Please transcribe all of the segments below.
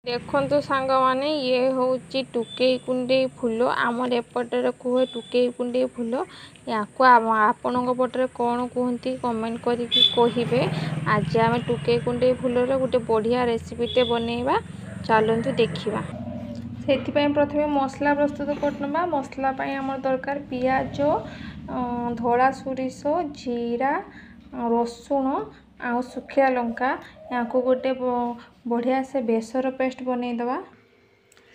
देखो सांग माने ये हूँ टुकई कुंडे फूल आमर एपटर कहे टुकई कुंडे फूल या आपण पटर कौन कहती कमेंट करके कहे। आज आम टुकई कुंडे फूलर गोटे बढ़िया रेसिपीटे बनैबा चलतु देखा। से प्रथम मसला प्रस्तुत करना। मसला आम दरकार पियाज धला सोरिष जीरा रसुण आ सुखिया लंका या गोटे बढ़िया से बेसर पेस्ट बनईदवा।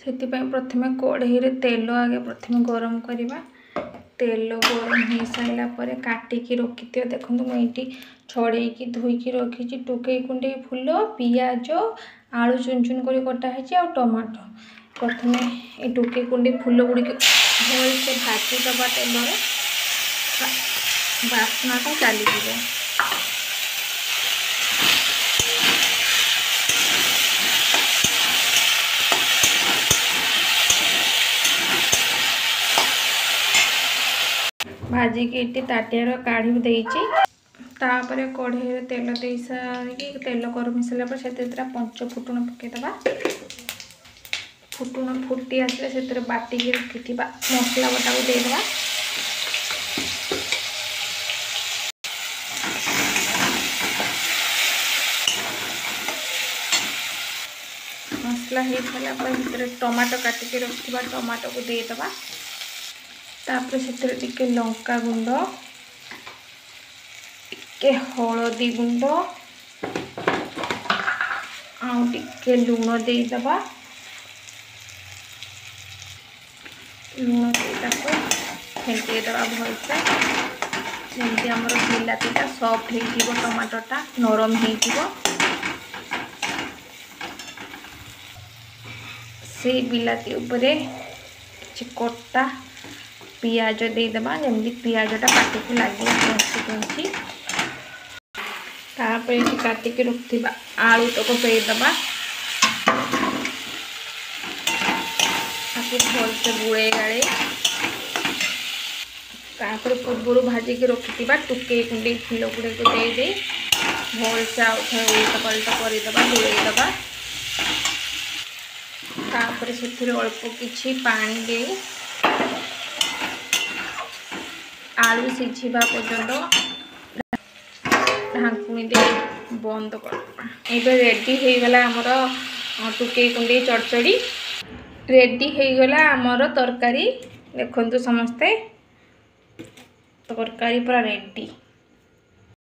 से प्रथम कढ़ई रे तेल आगे प्रथम गरम करवा। तेल गरम हो सारा पर काटिकी रखि देखो मुझे छड़े धोईकी रखी टुकई कुंडे फूल पियाज आलू चुन चुन कर कटाई आ टमाटो। प्रथम ये टुकई कुंडे फूल गुड़िक भल से भाजीदबा तेल बास्नाटा चली। भाजिकी ये ताटियार काढ़ी देची तापर कढ़ई तेल दे सारी तेल गरम हो सारा से पंच फुटण पकईदबा। फुटण फुटी आसले से बाटिकी रखि मसला बटा को देदबा। मसला हो सारा पर टमाटो काटिकी रखा टमाटो को देदबा। तापर से टिके लंका गुंड टिके हलदी गुंड आके लुण देदबा। लुण दे फेंटेदबा भलसे जमी आम बिलातीटा सफ्ट हो टमाटोटा नरम हो। से बिलाती उपरे कटा पियाज देदबा जमी पियाजटा पाटी को लगे कैंची तापर काटिक रखा आलू तक पेदबा। भलसे बुड़े गाड़े तापर पूर्व भाजिकी रखि टुकई कुंडे फूल गुड़े को दे भलसे उल्टा पलटा करदबा बुड़ेदबा। तापर से अल्प किछि पानी दे आलू सिझा पर्यंत ढांकुणी दे बंद कर। ये रेडी हो गला आमर टुकई कुंडे चड़चड़ी रेडी हो गला आमर तरकारी। देखंतु समस्ते तरकारी पूरा रेडी।